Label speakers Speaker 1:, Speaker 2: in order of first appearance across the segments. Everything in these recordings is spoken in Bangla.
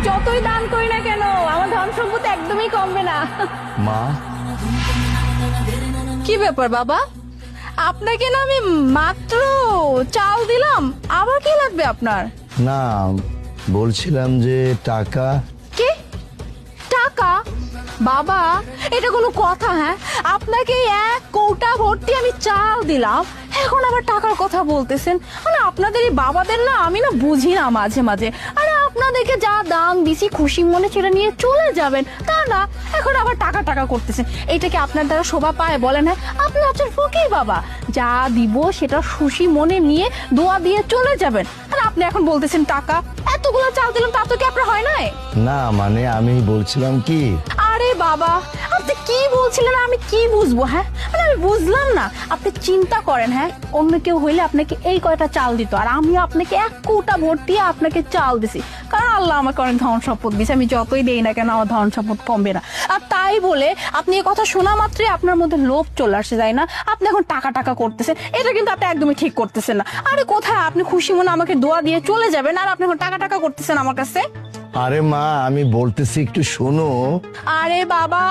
Speaker 1: যতই দান করি না কেন আমার ধন সম্পত্তি একদমই কমবে না।
Speaker 2: মা,
Speaker 1: কি ব্যাপার বাবা, আপনাকে না আমি মাত্র চাল দিলাম, আবার কি লাগবে আপনার?
Speaker 2: না বলছিলাম যে টাকা।
Speaker 1: কি টাকা? বাবা এটা কোনো কথা? হ্যাঁ, আপনাকে এক কৌটা ভর্তি আমি চাল দিলাম, এখন আবার টাকার কথা বলতেছেন? মানে আপনাদের এই বাবাদের না আমি না বুঝি না মাঝে মাঝে। আরে আপনাদেরকে যা দান দিছি খুশি মনে সেটা নিয়ে চলে যাবেন, তা না এখন আবার টাকা টাকা করতেছেন। এটা কি আপনার দ্বারা শোভা পায় বলেন? হ্যাঁ, আপনি আছেন ফকির বাবা, যা দিব সেটা খুশি মনে নিয়ে দোয়া দিয়ে চলে যাবেন, আর আপনি এখন বলতেছেন টাকা। এতগুলো চাল দিলাম তা তো কি আপনার হয় নাই?
Speaker 2: না মানে আমি বলছিলাম কি।
Speaker 1: আরে বাবা আপনি কি বলছিলেন আমি কি বুঝবো? হ্যাঁ মানে আমি বুঝলাম না। আপনি চিন্তা করেন, হ্যাঁ অন্য কেউ হইলে আপনাকে এই কয়টা চাল দিত, আর আমি আপনাকে এক কৌটা ভর্তি আপনাকে চাল দিছি, কারণ আল্লাহ আমাকে অনেক ধন সম্পদ দিয়েছে। আমি যতই দেই না কেন আমার ধন সম্পদ কমবে না। আর তাই বলে আপনি এই কথা শোনা মাত্রই আপনার মধ্যে লোভ চলে আসে যায় না, আপনি এখন টাকা টাকা করতেছেন, এটা কিন্তু আপনি একদমই ঠিক করতেছেন না। আরে কোথায়, আপনি খুশি মনে আমাকে দোয়া দিয়ে চলে যাবেন, আর আপনি এখন টাকা টাকা করতেছেন আমার কাছে।
Speaker 2: আরে মা আমি বলতেছি একটু শোনো।
Speaker 1: আরে বাবা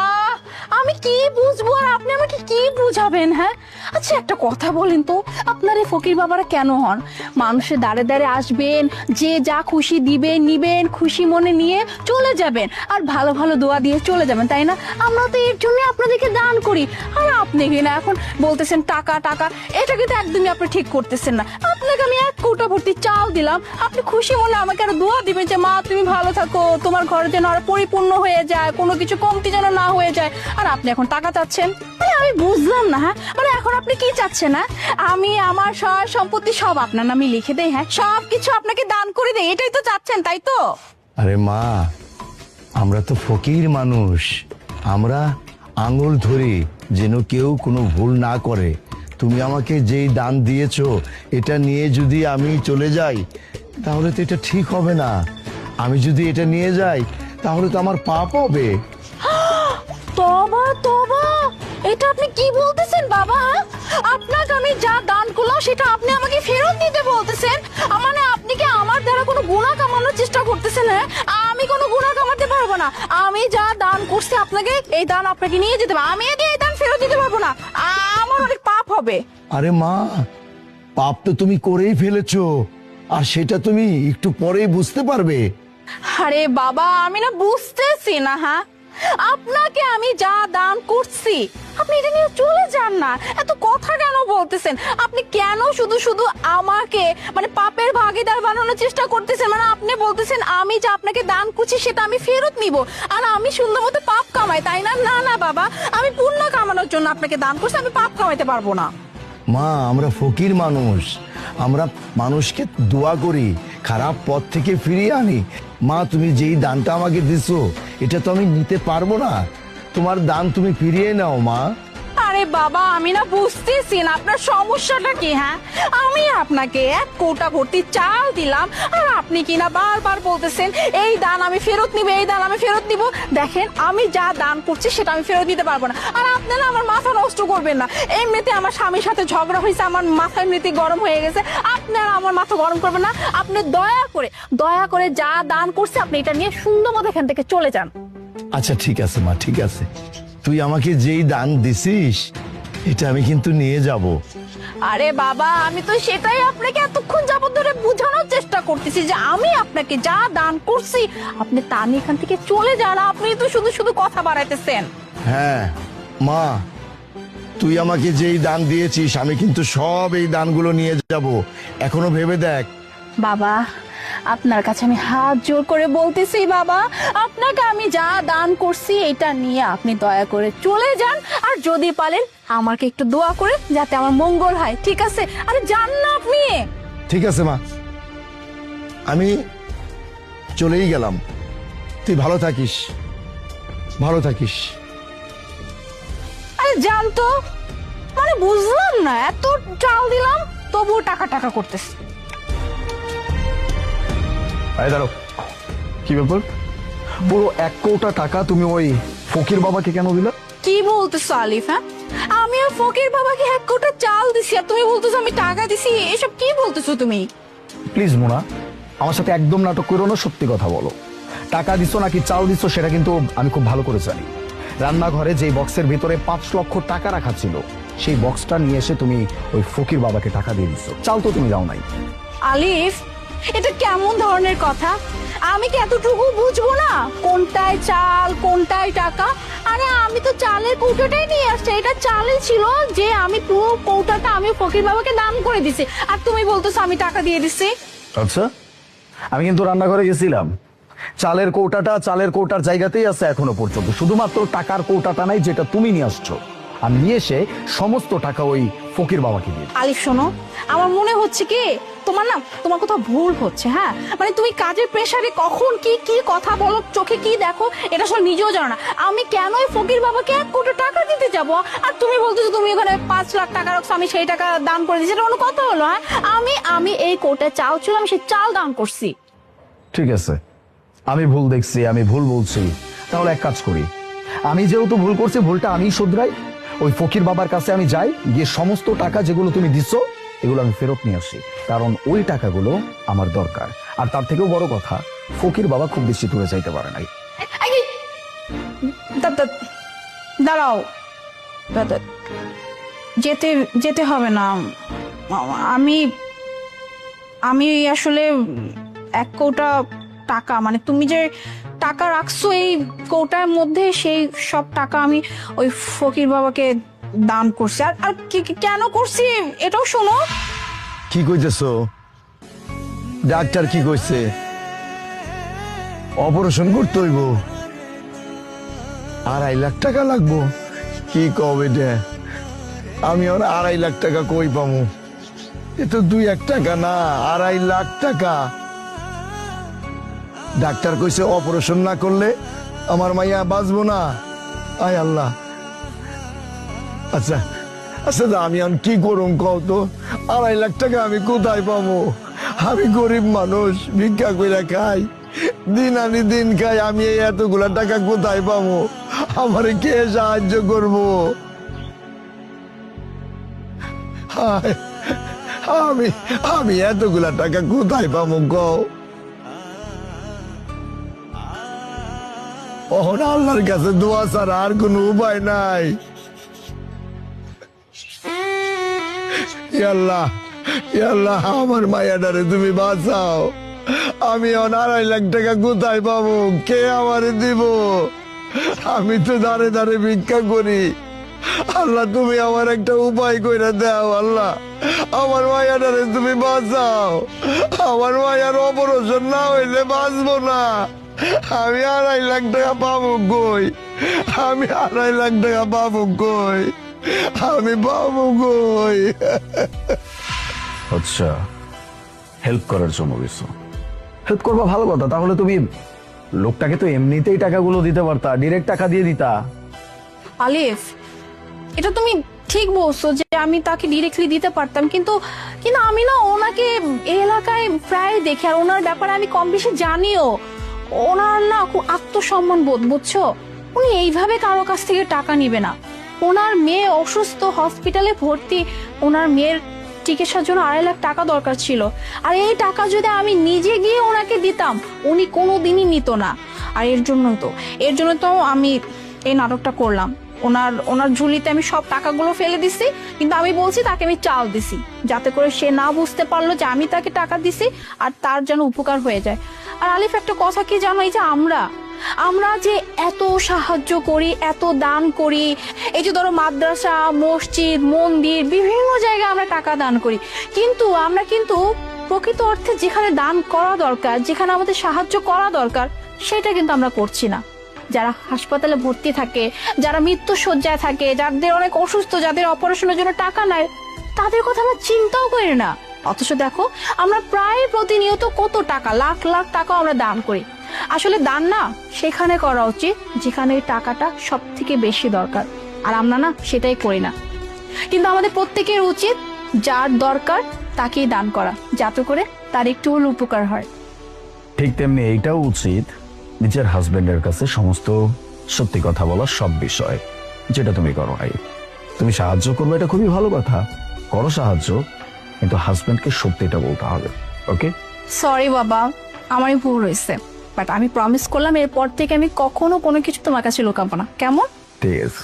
Speaker 1: আমি কি বুঝবো আর আপনি আমাকে কি বুঝাবেন? হ্যাঁ আচ্ছা একটা কথা বলেন তো, আপনার এই ফকির বাবারা কেন হন? মানুষের দাঁড়ে দাঁড়ে আসবেন, যে যা খুশি দিবেন নিবেন, খুশি মনে নিয়ে চলে যাবেন, আর ভালো ভালো দোয়া দিয়ে চলে যাবেন, তাই না? আমরা তো এর জন্য আপনাদেরকে দান করি, আর আপনি কিনা এখন বলতেছেন টাকা টাকা। এটা কিন্তু একদমই আপনি ঠিক করতেছেন না। আপনাকে আমি এক কৌটা ভর্তি চাল দিলাম, আপনি খুশি মনে আমাকে আরো দোয়া দিবেন যে মা তুমি ভালো থাকো, তোমার ঘরে যেন আর পরিপূর্ণ হয়ে যায়, কোনো কিছু কমতি যেন না হয়ে যায়, আর আপনি এখন টাকা চাচ্ছেন। মানে আমি বুঝলাম না। হ্যাঁ মানে এখন আপনি কি চাচ্ছেন? হ্যাঁ আমি আমার সয় সম্পত্তি সব আপনার নামে লিখে দেই, হ্যাঁ সব কিছু আপনাকে দান করে দেই, এটাই তো চাচ্ছেন তাই তো?
Speaker 2: আরে মা আমরা তো ফকির মানুষ, আমরা আঙুল ধরি যেন কেউ কোনো ভুল না করে। তুমি আমাকে যেই দান দিয়েছো এটা নিয়ে যদি আমি চলে যাই তাহলে তো এটা ঠিক হবে না। আমি যদি এটা নিয়ে যাই তাহলে তো আমার পাপ হবে।
Speaker 1: তবা তবা, এটা আপনি কি বলতেছেন বাবা? আপনাকে আমি যা দান করলাম সেটা আপনি আমাকে ফেরত দিতে বলতেছেন? মানে আপনি কি আমার দ্বারা কোনো গুনাহ কামানোর চেষ্টা করতেছেন? হ্যাঁ আমি কোনো গুনাহ কামাতে পারবো না। আমি যা দান করছি আপনাকে, এই দান আপনাকে নিয়ে যেতে হবে, আমি এই দান ফেরত দিতে পারবো না, আমার অনেক পাপ হবে।
Speaker 2: আরে মা পাপ তো তুমি করেই ফেলেছো, আর সেটা তুমি একটু পরেই বুঝতে পারবে।
Speaker 1: আরে বাবা আমি না বুঝতেছি না। হ্যাঁ আপনাকে আমি যা দান করছি আপনি এটা নিয়ে চলে যান না, এত কথা কেন বলতেছেন? আপনি কেন শুধু শুধু আমাকে মানে পাপের ভাগীদার বানানোর চেষ্টা করতেছেন? মানে আপনি বলতেছেন আমি যা আপনাকে দান করছি সেটা আমি ফেরত নিব, আর আমি সুন্দর মতো পাপ কামাই, তাই না? না না বাবা, আমি পুণ্য কামানোর জন্য আপনাকে দান করছি, আমি পাপ কামাইতে পারবো না।
Speaker 2: মা আমরা ফকির মানুষ, আমরা মানুষকে দোয়া করি, খারাপ পথ থেকে ফিরিয়ে আনি। মা তুমি যেই দানটা আমাকে দিছো এটা তো আমি নিতে পারবো না, তোমার দান তুমি ফিরিয়ে নাও মা।
Speaker 1: আরে বাবা আমি না বুঝতেছি না আপনার সমস্যাটা কি। হ্যাঁ আমি আপনাকে এক কৌটা ভর্তি চাল দিলাম, আর আপনি কিনা বারবার বলতেছেন এই দান আমি ফেরত নিব, এই দান আমি ফেরত নিব। দেখেন আমি যা দান করছি সেটা আমি ফেরত দিতে পারবো না, আর আপনারা আমার মাথা নষ্ট করবেন না। এমনিতে আমার স্বামীর সাথে ঝগড়া হয়েছে, আমার মাথা এমনিতে গরম হয়ে গেছে, আপনারা আমার মাথা গরম করবেন না। আপনি দয়া করে যা দান করছে আপনি এটা নিয়ে সুন্দর মতো এখান থেকে চলে যান।
Speaker 2: আচ্ছা ঠিক আছে মা, ঠিক আছে, তুই আমাকে যেই দান দিছিস এটা আমি কিন্তু নিয়ে যাব।
Speaker 1: আরে বাবা আমি তো সেটাই আপনাকে এতক্ষণ যাবত ধরে বোঝানোর চেষ্টা করতেছি যে আমি আপনাকে যা দান করছি আপনি তা নিয়ে এখান থেকে চলে যান, আপনি তো শুধু শুধু কথা বাড়াইতেছেন।
Speaker 2: হ্যাঁ মা তুই আমাকে যেই দান দিয়েছিস আমি কিন্তু সব এই দানগুলো নিয়ে যাব, এখনো ভেবে দেখ।
Speaker 1: বাবা আপনার কাছে আমি হাত জোর করে বলতেছি বাবা, আপনাকে আমি যা দান করছি এটা নিয়ে আপনি দয়া করে চলে যান, আর যদি পারেন আমাকে একটু দোয়া করে যাতে আমার মঙ্গল হয়, ঠিক আছে? আরে যান না আপনি।
Speaker 2: ঠিক আছে মা আমি চলেই গেলাম, তুই ভালো থাকিস, ভালো থাকিস।
Speaker 1: আরে যান তো, মানে বুঝলাম না, এত চাল দিলাম তবুও টাকা টাকা করতেছে।
Speaker 3: আরে দাঁড়ো, কি ব্যাপার? পুরো এক কৌটা টাকা তুমি ওই ফকির বাবাকে কেন দিলা?
Speaker 1: কি বলতেছো আলিফ? হ্যাঁ আমি আর ফকির বাবাকে এক কোটা চাল দিছি, আর তুমি বলতেছো আমি টাকা দিছি? এসব কি বলতেছো তুমি?
Speaker 3: প্লিজ মোনা, আমার সাথে একদম নাটক করো না, সত্যি কথা বলো। টাকা দিছো নাকি চাল দিছো সেটা কিন্তু আমি খুব ভালো করে জানি। রান্নাঘরে যে বক্সের ভিতরে 5 লক্ষ টাকা রাখা ছিল, সেই বক্সটা নিয়ে এসে তুমি ওই ফকির বাবাকে টাকা দিয়ে দিছো, চাল তো তুমি দাও নাই।
Speaker 1: আলিফ, এটা কেমন ধরনের কথা? আমি কি এতটুকু বুঝবো না কোনটায় চাল কোনটায় টাকা? আরে আমি তো চালের কৌটোটাই নিয়ে আসছি, এটা চালই ছিল যে আমি পুরো কৌটাটা আমি ফকির বাবাকে দান করে দিছি, আর তুমি বলতেছো আমি টাকা দিয়ে দিছি।
Speaker 3: আচ্ছা, আমি কিন্তু রান্নাঘরে গেছিলাম, চালের কৌটার জায়গাতেই আছে এখনো পর্যন্ত, শুধুমাত্র টাকার কৌটাটা নাই যেটা তুমি নিয়ে আসছো, আর নিয়ে এসে সমস্ত টাকা ওই ফকির বাবাকে দিয়ে।
Speaker 1: আলিফ শোনো, আমার মনে হচ্ছে কি তোমার কোথাও ভুল হচ্ছে। হ্যাঁ, মানে তুমি কাজের প্রেসারে কখন কি কি কথা বলো, চোখে কি দেখো, এটা আসলে নিজেও জানো না। আমি কেন ওই ফকির বাবাকে 1 কোটি টাকা দিতে যাব? আর তুমি বলতেছো তুমি ওখানে 5 লাখ টাকা রাখছো, আমি সেই টাকা দান করে দিচ্ছি, এটা কোনো কথা হলো? হ্যাঁ, আমি এই কোটে চাল ছিল, আমি সেই চাল দান করছি।
Speaker 3: ঠিক আছে, আমি ভুল দেখছি, আমি ভুল বলছি, তাহলে এক কাজ করি, আমি যেহেতু ভুল করছি ভুলটা আমি শুধরাই, ওই ফকির বাবার কাছে আমি যাই, গিয়ে সমস্ত টাকা যেগুলো তুমি দিছো এগুলো আমি ফেরত নিয়ে আসি, কারণ ওই টাকাগুলো আমার দরকার। আর তার থেকেও বড় কথা, ফকির বাবা খুব বেশি দূরে যাইতে পারে নাই।
Speaker 1: দাঁড়াও, যেতে যেতে হবে না। আমি আসলে 1 কোটা টাকা, মানে তুমি যে টাকা রাখছো এই কৌটার মধ্যে, সেই সব টাকা আমি ওই ফকির বাবাকে দান করছি। আর কেন করছি এটাও শোনো।
Speaker 2: কি কইতেছো? ডাক্তার কি কইছে? অপারেশন করতে হইব, 2.5 লাখ টাকা লাগবো? কি কবে এটা? আমি আর 2.5 লাখ টাকা কই পামু? এ তো 2-1 টাকা না, 2.5 লাখ টাকা। ডাক্তার কইছে অপারেশন না করলে আমার মাইয়া বাঁচবো না। আয় আল্লাহ। আচ্ছা আচ্ছা, আমি আর কি করুম কও তো? 2.5 লাখ টাকা আমি কোথায় পাবো? আমি গরিব মানুষ, ভিক্ষা কইরা খাই, দিন আনি দিন খাই, আমি এই এতগুলা টাকা কোথায় পাবো? আমারে কে সাহায্য করবো? হায়, আমি এতগুলা টাকা কোথায় পাবো কও? ওহন আল্লাহর কাছে দোয়া ছাড়া আর কোনো উপায় নাই। আল্লাহ, আল্লাহ, আমার মায়াডারে তুমি বাঁচাও। আমি 2.5 লাখ টাকা কোথায় পাবো? কে আমারে দিব? আমি তো দাঁড়ে দাঁড়ে ভিক্ষা করি। আল্লাহ, তুমি আমার একটা উপায় কইরা দাও। আল্লাহ, আমার মায়াডারে তুমি বাঁচাও। আমার মায়ার অপারেশন না হইলে বাঁচবো না। আমি 2.5 লাখ টাকা পাবো কই? আমি 2.5 লাখ টাকা পাবো কই? আমি পাবো কই?
Speaker 3: আচ্ছা, হেল্প করার জন্য গেছো, হেল্প করবা, ভালো কথা। তাহলে তুমি লোকটাকে তো এমনিতেই টাকাগুলো দিতে পারতা, ডিরেক্ট টাকা দিয়ে দিতা।
Speaker 1: আলিফ, এটা তুমি ঠিক বলছো যে আমি তাকে ডিরেক্টলি দিতে পারতাম, কিন্তু আমি না ওনাকে এই এলাকায় প্রায় দেখি, আর ওনার ব্যাপারে আমি কম বেশি জানিও। ওনার না খুব আত্মসম্মান বোধ, বুঝছো? উনি এইভাবে কারো কাছ থেকে টাকা নিবে না। ওনার মেয়ে অসুস্থ, হসপিটালে ভর্তি, ওনার মেয়ের চিকিৎসার জন্য 2.5 লাখ টাকা দরকার ছিল, আর এই টাকা যদি আমি নিজে গিয়ে ওনাকে দিতাম উনি কোনোদিনই নিত না। আর এর জন্য তো আমি এই নাটকটা করলাম। ওনার ঝুলিতে আমি সব টাকাগুলো ফেলে দিছি, কিন্তু আমি বলছি তাকে আমি চাল দিছি, যাতে করে সে না বুঝতে পারলো যে আমি তাকে টাকা দিছি, আর তার যেন উপকার হয়ে যায়। আর আলিফ, একটা কথা কি জানো, এই যে আমরা যে এত সাহায্য করি, এত দান করি, এই যে ধরো মাদ্রাসা, মসজিদ, মন্দির, বিভিন্ন জায়গায় আমরা টাকা দান করি, কিন্তু আমরা প্রকৃত অর্থে যেখানে দান করা দরকার, যেখানে আমাদের সাহায্য করা দরকার, সেটা কিন্তু আমরা করছি না। যারা হাসপাতালে ভর্তি থাকে, যারা মৃত্যু শয্যায় থাকে, যাদের অনেক অসুস্থ, যাদের অপারেশনের জন্য টাকা নেয়, তাদের কথা আমরা চিন্তাও করি না। অথচ দেখো, আমরা প্রায় প্রতিনিয়ত কত টাকা, লাখ লাখ টাকা আমরা দান করি। আসলে দান না সেখানে করা উচিত যেখানে টাকাটা সব থেকে বেশি দরকার, আর আমরা না সেটাই করি না। কিন্তু আমাদের প্রত্যেকের উচিত যার দরকার তাকেই দান করা, যাতে করে তার একটু হলেও উপকার হয়।
Speaker 3: ঠিক তেমনি এইটাও উচিত নিজের হাজবেন্ডের কাছে সমস্ত সত্যি কথা বলার, সব বিষয় যেটা তুমি করো নাই। তুমি সাহায্য করবে, এটা খুবই ভালো কথা, করো সাহায্য, কিন্তু হাজবেন্ডকে সত্যিটা বলতে হবে। ওকে?
Speaker 1: সরি বাবা, আমারই ভুল হয়েছে। বাট আমি প্রমিস করলাম এরপর থেকে আমি কখনো কোনো কিছু তোমার কাছে লুকাবো না, কেমন?
Speaker 3: ঠিক আছে।